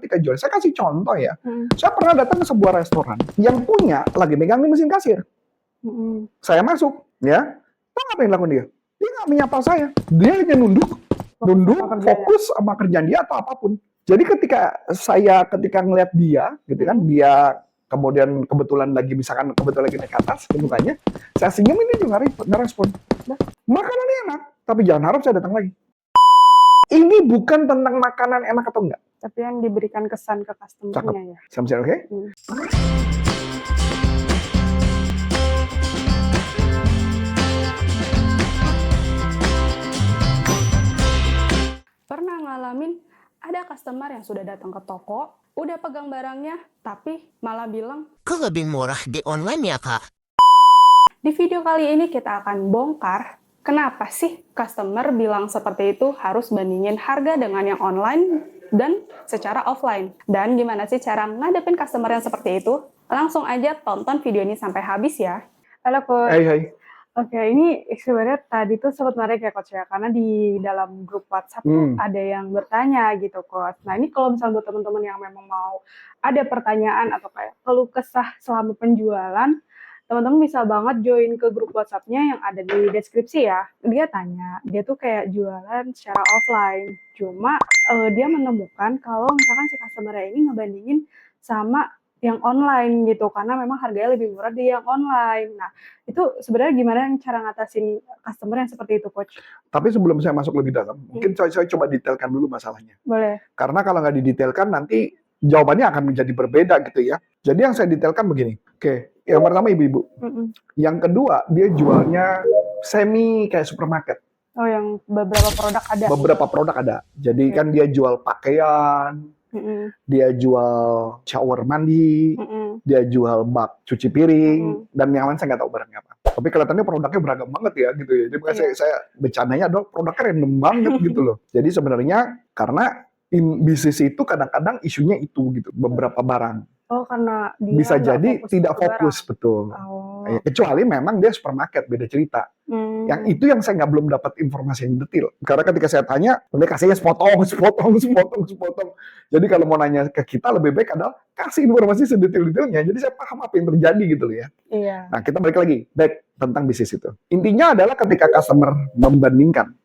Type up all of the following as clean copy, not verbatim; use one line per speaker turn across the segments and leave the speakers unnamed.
ketika jual. Saya kasih contoh ya. Saya pernah datang ke sebuah restoran yang punya lagi megang di mesin kasir. Saya masuk, ya. Tahu apa yang dilakukan dia? Dia nggak menyapa saya. Dia hanya nunduk, fokus sama kerjaan dia atau apapun. Jadi ketika ngelihat dia, gitu kan, dia kemudian kebetulan lagi naik ke atas ke mukanya, saya senyum, ini juga nggak respon. Makanannya enak, tapi jangan harap saya datang lagi. Ini bukan tentang makanan enak atau enggak,
tapi yang diberikan kesan ke customer-nya ya.
Sampai oke?
Pernah ngalamin ada customer yang sudah datang ke toko, udah pegang barangnya, tapi malah bilang,
"Kok lebih murah di online ya, Kak?"
Di video kali ini kita akan bongkar kenapa sih customer bilang seperti itu, harus bandingin harga dengan yang online dan secara offline. Dan gimana sih cara ngadepin customer yang seperti itu? Langsung aja tonton video ini sampai habis ya. Halo Coach.
Hai.
Oke, ini sebenarnya tadi tuh sempat menarik ya Coach ya, karena di dalam grup WhatsApp tuh ada yang bertanya gitu Coach. Nah ini kalau misalnya buat teman-teman yang memang mau ada pertanyaan atau kayak keluh kesah selama penjualan, teman-teman bisa banget join ke grup WhatsApp-nya yang ada di deskripsi ya. Dia tanya, dia tuh kayak jualan secara offline. Cuma dia menemukan kalau misalkan si customer ini ngebandingin sama yang online gitu, karena memang harganya lebih murah di yang online. Nah, itu sebenarnya gimana cara ngatasin customer yang seperti itu, Coach?
Tapi sebelum saya masuk lebih dalam, mungkin saya coba detailkan dulu masalahnya.
Boleh.
Karena kalau nggak didetailkan nanti jawabannya akan menjadi berbeda gitu ya. Jadi yang saya detailkan begini. Oke, yang pertama ibu-ibu. Yang kedua, dia jualnya semi kayak supermarket.
Oh, yang beberapa produk ada?
Beberapa produk ada. Jadi kan dia jual pakaian, dia jual shower mandi, dia jual bak cuci piring, dan yang lain saya nggak tahu barangnya apa. Tapi kelihatannya produknya beragam banget ya gitu ya. Jadi saya bercandanya adalah produknya random banget gitu loh. Jadi sebenarnya karena bisnis itu kadang-kadang isunya itu gitu, beberapa barang.
Oh, karena dia
bisa jadi tidak fokus, betul.
Oh.
Kecuali memang dia supermarket, beda cerita. Yang itu yang saya belum dapat informasi yang detail. Karena ketika saya tanya, mereka kasihnya sepotong. Jadi kalau mau nanya ke kita, lebih baik adalah kasih informasi sedetail-detailnya. Jadi saya paham apa yang terjadi gitu loh ya.
Iya.
Nah, kita balik lagi, back tentang bisnis itu. Intinya adalah ketika customer membandingkan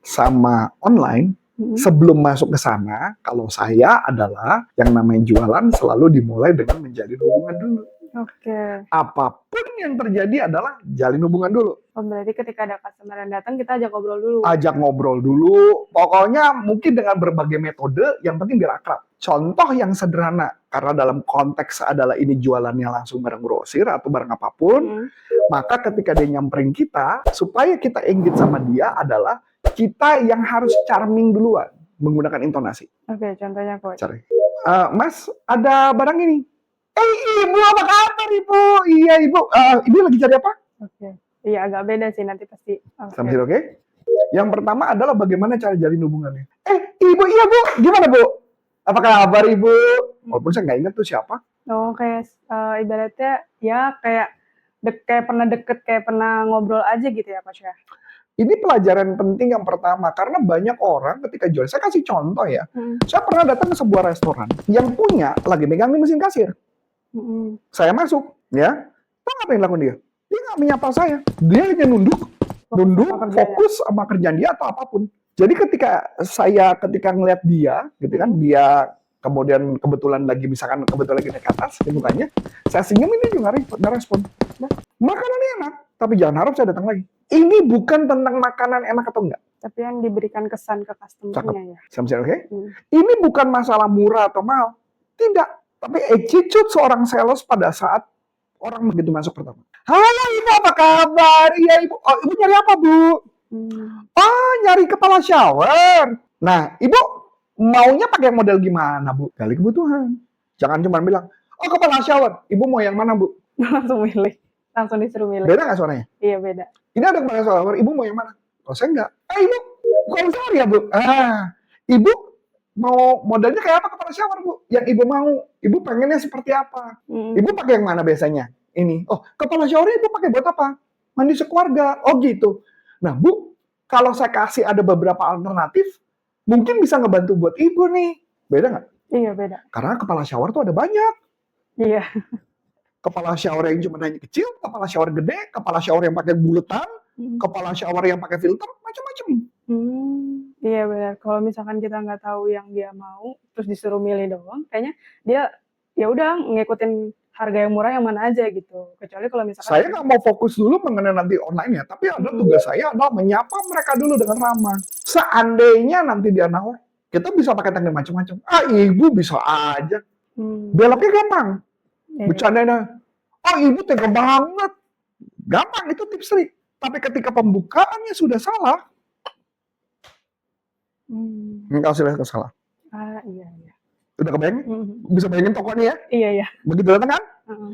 sama online, sebelum masuk ke sana, kalau saya adalah yang namanya jualan selalu dimulai dengan menjalin hubungan dulu.
Oke.
Apapun yang terjadi adalah jalin hubungan dulu.
Oh, berarti ketika ada customer yang datang, kita ajak ngobrol dulu.
Ajak ngobrol dulu. Pokoknya mungkin dengan berbagai metode, yang penting biar akrab. Contoh yang sederhana, karena dalam konteks adalah ini jualannya langsung barang grosir atau barang apapun, maka ketika dia nyamperin kita, supaya kita engage sama dia adalah kita yang harus charming duluan menggunakan intonasi.
Oke, contohnya Coach.
Mas, ada barang ini. Ibu, apa kabar Ibu? Iya Ibu, Ibu lagi cari apa?
Oke. Iya, agak beda sih nanti pasti.
Sambil oke? Yang pertama adalah bagaimana cara jalin hubungannya. Ibu, iya Bu, gimana Bu? Apa kabar Ibu? Walaupun saya nggak ingat tuh siapa.
Oh, kayak ibaratnya ya kayak pernah deket, kayak pernah ngobrol aja gitu ya Coach ya?
Ini pelajaran penting yang pertama, karena banyak orang ketika jual, saya kasih contoh ya, saya pernah datang ke sebuah restoran yang punya lagi megang di mesin kasir. Saya masuk, ya, tahu apa yang dilakukan dia? Dia nggak menyapa saya, dia hanya nunduk, fokus sama kerjaan dia atau apapun. Jadi ketika ngelihat dia, gitu kan, dia kemudian kebetulan lagi naik ke atas ke mukanya, saya senyum, ini juga nggak respon. Makanannya enak, tapi jangan harap saya datang lagi. Ini bukan tentang makanan enak atau enggak,
tapi yang diberikan kesan ke customer-nya ya.
Sampai oke? Ini bukan masalah murah atau mahal, tidak. Tapi attitude seorang sales pada saat orang begitu masuk pertama. Halo Ibu, apa kabar? Iya Ibu. Oh, Ibu nyari apa Bu? Oh, nyari kepala shower. Nah, Ibu maunya pakai model gimana Bu? Gali kebutuhan. Jangan cuma bilang, oh kepala shower. Ibu mau yang mana Bu?
Langsung milih. Langsung disuruh milih.
Beda nggak suaranya?
Iya, beda.
Ini ada kepala shower, Ibu mau yang mana? Oh, saya enggak. Ibu, bukan shower ya Bu? Ibu mau modelnya kayak apa kepala shower Bu? Yang Ibu mau, Ibu pengennya seperti apa? Ibu pakai yang mana biasanya? Ini. Oh, kepala shower Ibu pakai buat apa? Mandi sekeluarga. Oh gitu. Nah Bu, kalau saya kasih ada beberapa alternatif, mungkin bisa ngebantu buat Ibu nih. Beda nggak?
Iya, beda.
Karena kepala shower tuh ada banyak.
Iya.
Kepala shower yang cuma hanya kecil, kepala shower gede, kepala shower yang pakai buletan, kepala shower yang pakai filter, macam-macam.
Iya benar. Kalau misalkan kita nggak tahu yang dia mau, terus disuruh milih doang, kayaknya dia ya udah ngikutin harga yang murah yang mana aja gitu. Kecuali kalau misalkan
Saya nggak mau fokus dulu mengenai nanti online ya, tapi ada tugas saya adalah menyapa mereka dulu dengan ramah. Seandainya nanti dia nawar, kita bisa pakai teknik macam-macam. Ibu bisa aja. Beloknya gampang. Bercandanya, ibu tega banget. Gampang, itu tips trik. Tapi ketika pembukaannya sudah salah, enggak usah salah.
Iya.
Udah kebayang? Bisa bayangin tokonya ya?
Iya.
Begitu datang kan?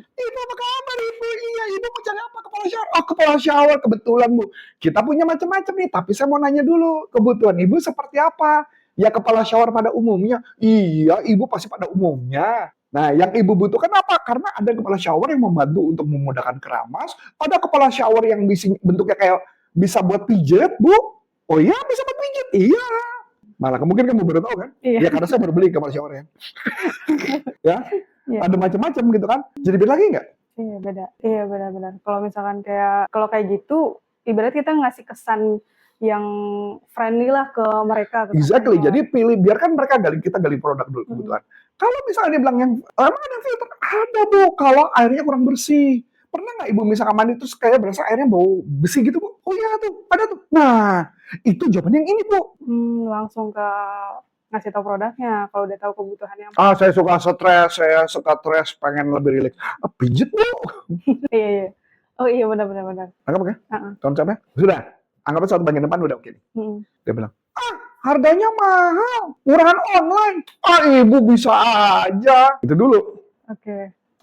Ibu apa kabar ibu? Iya, ibu mau cari apa? Kepala shower. Kepala shower. Kebetulan Bu. Kita punya macam-macam nih, tapi saya mau nanya dulu. Kebutuhan ibu seperti apa? Ya kepala shower pada umumnya. Iya, ibu pasti pada umumnya. Nah, yang ibu butuhkan apa? Karena ada kepala shower yang membantu untuk memudahkan keramas. Ada kepala shower yang bentuknya kayak bisa buat pijet, Bu. Oh iya, bisa buat pijet. Iya. Malah mungkin kamu baru tahu kan?
Iya.
Ya karena saya baru beli kepala showernya. Ya, ada macam-macam gitu kan. Jadi beda lagi nggak?
Iya beda. Iya benar-benar. Kalau misalkan kalau kayak gitu, ibarat kita ngasih kesan yang friendly lah ke mereka.
Exactly. Jadi biarkan mereka kita gali produk dulu kebutuhan. Kalau misalnya dia bilang yang emang ada filter, ada Bu. Kalau airnya kurang bersih. Pernah nggak ibu misalkan mandi terus kayak berasa airnya bau besi gitu Bu? Oh iya tuh, ada tuh. Nah, itu jawabannya yang ini Bu.
Langsung ke ngasih tahu produknya kalau udah tahu kebutuhannya.
Saya suka stres, pengen lebih rileks. Pijet Bu.
Iya. Oh iya benar.
Anggap oke? Konsepnya sudah. Anggapnya satu bagian depan udah oke. Dia bilang, harganya mahal, murahan online. Ibu bisa aja. Itu dulu.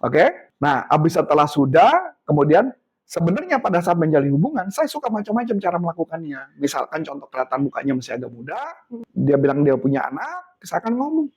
Oke? Nah, habis setelah sudah, kemudian sebenarnya pada saat menjalin hubungan, saya suka macam-macam cara melakukannya. Misalkan contoh kelihatan mukanya masih agak muda, dia bilang dia punya anak, saya akan ngomong,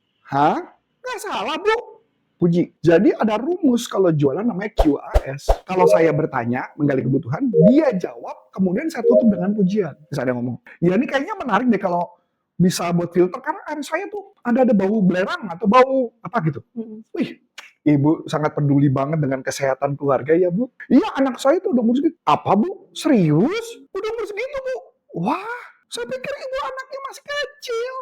nggak salah Bu. Puji. Jadi ada rumus kalau jualan namanya QAS. Kalau saya bertanya, menggali kebutuhan, dia jawab, kemudian saya tutup dengan pujian. Misalnya ngomong, ya ini kayaknya menarik deh kalau bisa buat filter, karena air saya tuh ada bau belerang atau bau apa gitu. Wih, Ibu sangat peduli banget dengan kesehatan keluarga ya Bu. Iya, anak saya tuh udah umur segitu. Apa Bu? Serius? Udah umur segitu Bu? Wah, saya pikir ibu anaknya masih kecil.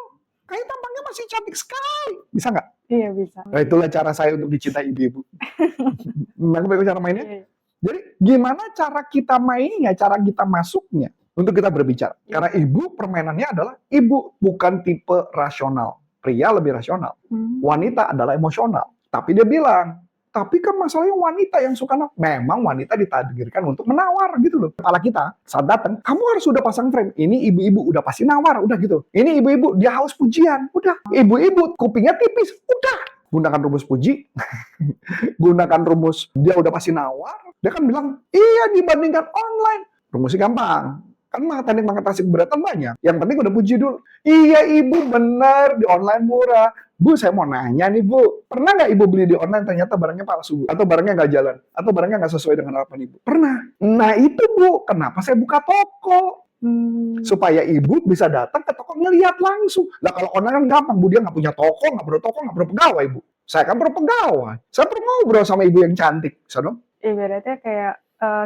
Kayak tampangnya masih cantik sekali. Bisa nggak?
Iya bisa.
Nah, itulah cara saya untuk dicintai ibu-ibu. Bagaimana cara mainnya? Jadi gimana cara kita mainnya, cara kita masuknya untuk kita berbicara. Karena ibu permainannya adalah ibu bukan tipe rasional. Pria lebih rasional. Wanita adalah emosional. Tapi dia bilang, tapi kan masalahnya wanita yang suka memang wanita ditakdirkan untuk menawar gitu loh. Kepala kita saat datang, kamu harus sudah pasang frame. Ini ibu-ibu udah pasti nawar, udah gitu. Ini ibu-ibu dia haus pujian, udah. Ibu-ibu kupingnya tipis, udah. Gunakan rumus puji, gunakan rumus dia udah pasti nawar. Dia kan bilang, iya dibandingkan online. Rumusnya gampang. Kan teknik mengatasi keberatan banyak. Yang penting udah puji dulu. Iya ibu benar, di online murah. Bu, saya mau nanya nih Bu, pernah nggak ibu beli di online ternyata barangnya palsu? Atau barangnya nggak jalan? Atau barangnya nggak sesuai dengan harapan ibu? Pernah. Nah itu Bu, kenapa saya buka toko? Supaya ibu bisa datang ke toko ngelihat langsung. Nah kalau online kan gampang, Bu, dia nggak punya toko, nggak perlu pegawai Bu. Saya kan perlu pegawai. Saya perlu ngobrol sama ibu yang cantik. Bisa dong?
Ibaratnya kayak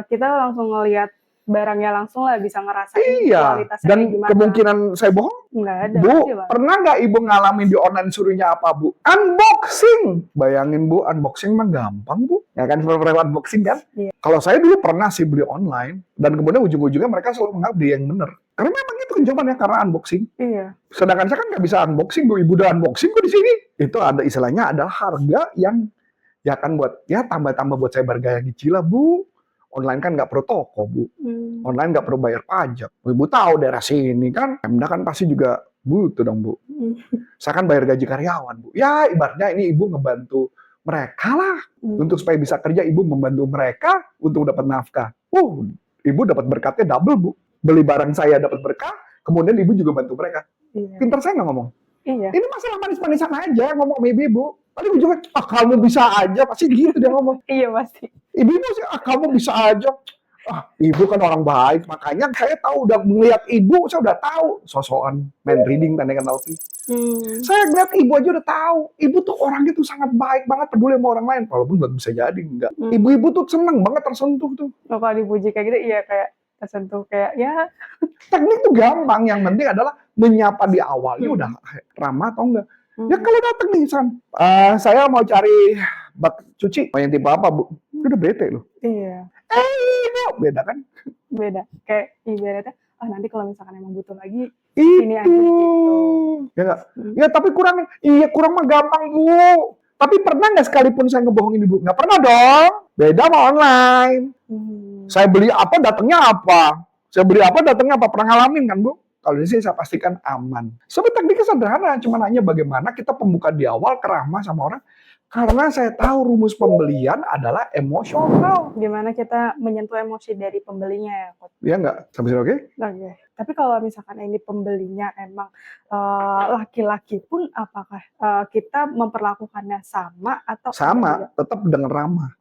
kita langsung ngelihat barangnya langsung lah, bisa ngerasain kualitasnya
dan
gimana.
Kemungkinan saya bohong?
Nggak ada.
Bu, pernah nggak ibu ngalamin di online suruhnya apa Bu? Unboxing. Bayangin Bu, unboxing mah gampang Bu. Ya kan, pernah unboxing kan?
Iya.
Kalau saya dulu pernah sih beli online, dan kemudian ujung-ujungnya mereka selalu menganggap dia yang benar. Karena memang itu kan jawabannya, karena unboxing.
Iya.
Sedangkan saya kan nggak bisa unboxing Bu, ibu udah unboxing kok di sini. Itu ada istilahnya adalah harga yang ya kan buat ya tambah-tambah buat saya bergaya cicilan Bu. Online kan nggak perlu toko Bu, online nggak perlu bayar pajak. Ibu tahu daerah sini kan, Pemda kan pasti juga butuh dong Bu. Saya kan bayar gaji karyawan Bu. Ya ibaratnya ini ibu ngebantu mereka lah, untuk supaya bisa kerja ibu membantu mereka untuk dapat nafkah. Ibu dapat berkatnya double Bu. Beli barang saya dapat berkah, kemudian ibu juga bantu mereka. Pintar saya nggak ngomong.
Iya.
Ini masalah manis-manisan aja ngomong sama ibu. Tadi ujungnya, kamu bisa aja, pasti gitu dia ngomong.
Iya pasti.
Ibu sih, kamu bisa aja. Ibu kan orang baik, makanya saya tahu udah melihat ibu, saya udah tahu sosokan main reading tanda kan tahu. Saya ngeliat ibu aja udah tahu, ibu tuh orangnya tuh sangat baik banget, peduli sama orang lain, walaupun nggak bisa jadi enggak. Ibu-ibu tuh seneng banget tersentuh tuh.
Oh, kalau dipuji kayak gitu, iya kayak tersentuh kayak ya.
Teknik tuh gampang, yang penting adalah menyapa di awal, ya udah ramah atau enggak. Ya kalau datang nih, saya mau cari bak cuci, mau yang tipe apa bu? Udah bete loh.
Iya.
Ibu, beda kan?
Beda. Kayak ibaratnya, nanti kalau misalkan emang butuh lagi,
Itu.
ini aja gitu.
Ya nggak? Ya tapi kurang mah gampang bu. Tapi pernah nggak sekalipun saya ngebohongin ibu? Nggak pernah dong. Beda sama online. Saya beli apa, datangnya apa. Saya beli apa, datangnya apa. Pernah ngalamin kan bu? Kalau di sini saya pastikan aman. Sebenarnya tekniknya sederhana, cuma nanya bagaimana kita pembuka di awal keramah sama orang. Karena saya tahu rumus pembelian adalah emosional.
Gimana kita menyentuh emosi dari pembelinya ya, Coach?
Iya nggak? Sampai sini oke?
Oke. Tapi kalau misalkan ini pembelinya emang laki-laki pun, apakah kita memperlakukannya sama atau
sama? Tetap dengan ramah.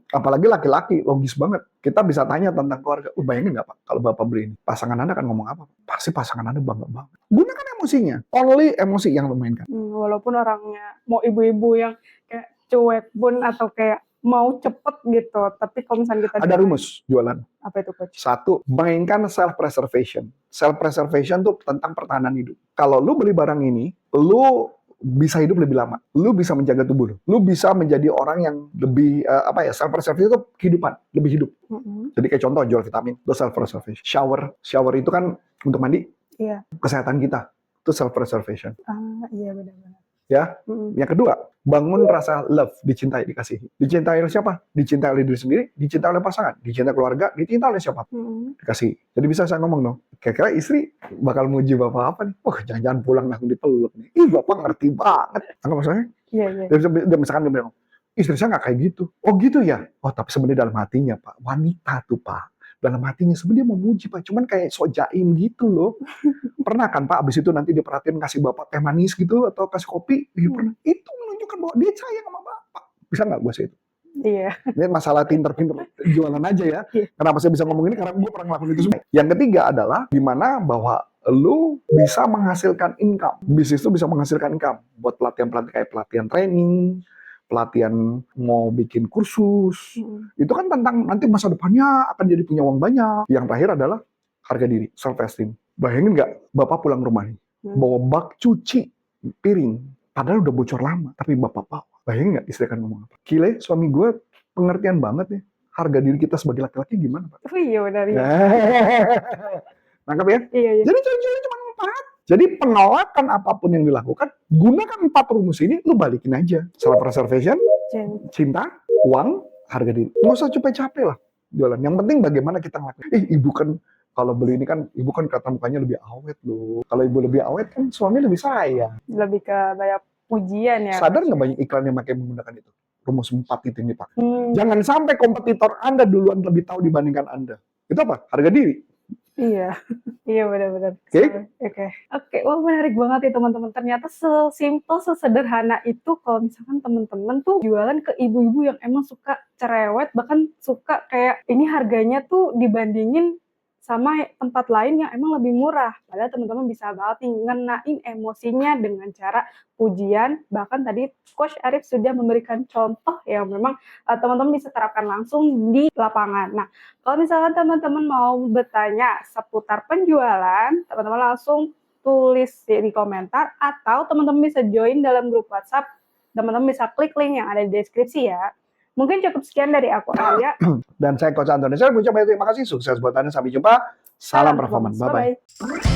Apalagi laki-laki, logis banget. Kita bisa tanya tentang keluarga. Bayangin nggak Pak, kalau Bapak beli ini, pasangan Anda akan ngomong apa? Pasti pasangan Anda bangga banget. Gunakan emosinya. Only emosi yang lo mainkan.
Walaupun orangnya mau ibu-ibu yang kayak cuek pun atau kayak mau cepet gitu, tapi kalau misalnya kita
ada rumus jualan.
Apa itu Coach?
1, mainkan self-preservation. Self-preservation tuh tentang pertahanan hidup. Kalau lu beli barang ini, lu bisa hidup lebih lama. Lu bisa menjaga tubuh lu. Lu bisa menjadi orang yang lebih self-preservation itu kehidupan, lebih hidup. Jadi kayak contoh jual vitamin, itu self-preservation. Shower itu kan untuk mandi.
Iya.
Kesehatan kita itu self-preservation.
Iya benar-benar.
Ya. Yang kedua, bangun rasa love, dicintai, dikasihi. Dicintai oleh siapa? Dicintai oleh diri sendiri, dicintai oleh pasangan, dicintai keluarga, dicintai oleh siapa? Dikasih. Jadi bisa saya ngomong dong, kira-kira istri bakal muji bapak apa nih? Jangan-jangan pulang langsung dipeluk nih. Ih, bapak ngerti banget. Anggap maksudnya? Iya. Dia misalkan dia bilang, istri saya nggak kayak gitu. Oh gitu ya? Oh tapi sebenarnya dalam hatinya Pak, wanita tuh Pak. Dalam hatinya sebenarnya mau muji Pak, cuman kayak sok jaim gitu loh. Pernah kan Pak, abis itu nanti dia perhatiin kasih Bapak teh manis gitu, atau kasih kopi, pernah. Itu menunjukkan bahwa dia sayang sama Bapak. Bisa nggak gue sih itu?
Iya.
Ini masalah pinter-pinter jualan aja ya. Kenapa saya bisa ngomong ini? Karena gue pernah ngelakuin itu semua. Yang ketiga adalah, dimana bahwa lu bisa menghasilkan income. Bisnis itu bisa menghasilkan income. Buat pelatihan-pelatihan kayak pelatihan training, pelatihan mau bikin kursus, itu kan tentang nanti masa depannya akan jadi punya uang banyak. Yang terakhir adalah harga diri, self-esteem. Bayangin nggak, Bapak pulang rumah nih, bawa bak cuci piring, padahal udah bocor lama, tapi Bapak bawa. Bayangin nggak istri akan ngomong apa? Gile, suami gue pengertian banget nih, harga diri kita sebagai laki-laki gimana Pak?
Oh iya benar ya.
Nangkep ya?
Iya.
Jadi ciri-cirinya cuma 4. Jadi penolakan apapun yang dilakukan, gunakan 4 rumus ini, lu balikin aja. Self-preservation, cinta, uang, harga diri. Nggak usah capek-capek lah jualan. Yang penting bagaimana kita ngelakuin. Ibu kan, kalau beli ini kan, ibu kan kata mukanya lebih awet loh. Kalau ibu lebih awet kan suami lebih sayang.
Lebih ke banyak pujian ya.
Sadar nggak banyak iklan yang pakai menggunakan itu? Rumus 4 itu ini Pak. Jangan sampai kompetitor Anda duluan lebih tahu dibandingkan Anda. Itu apa? Harga diri.
Iya, iya benar-benar.
Oke.
Wah menarik banget ya teman-teman. Ternyata sesimpel, sesederhana itu kalau misalkan teman-teman tuh jualan ke ibu-ibu yang emang suka cerewet, bahkan suka kayak ini harganya tuh dibandingin sama tempat lain yang emang lebih murah. Padahal teman-teman bisa banget nih ngenain emosinya dengan cara pujian. Bahkan tadi Coach Arif sudah memberikan contoh yang memang teman-teman bisa terapkan langsung di lapangan. Nah, kalau misalkan teman-teman mau bertanya seputar penjualan, teman-teman langsung tulis di komentar atau teman-teman bisa join dalam grup WhatsApp. Teman-teman bisa klik link yang ada di deskripsi ya. Mungkin cukup sekian dari aku Alia.
Dan saya Coach Antoni. Saya mengucapkan terima kasih. Sukses buat Anda. Sampai jumpa. Salam performance. Bye-bye.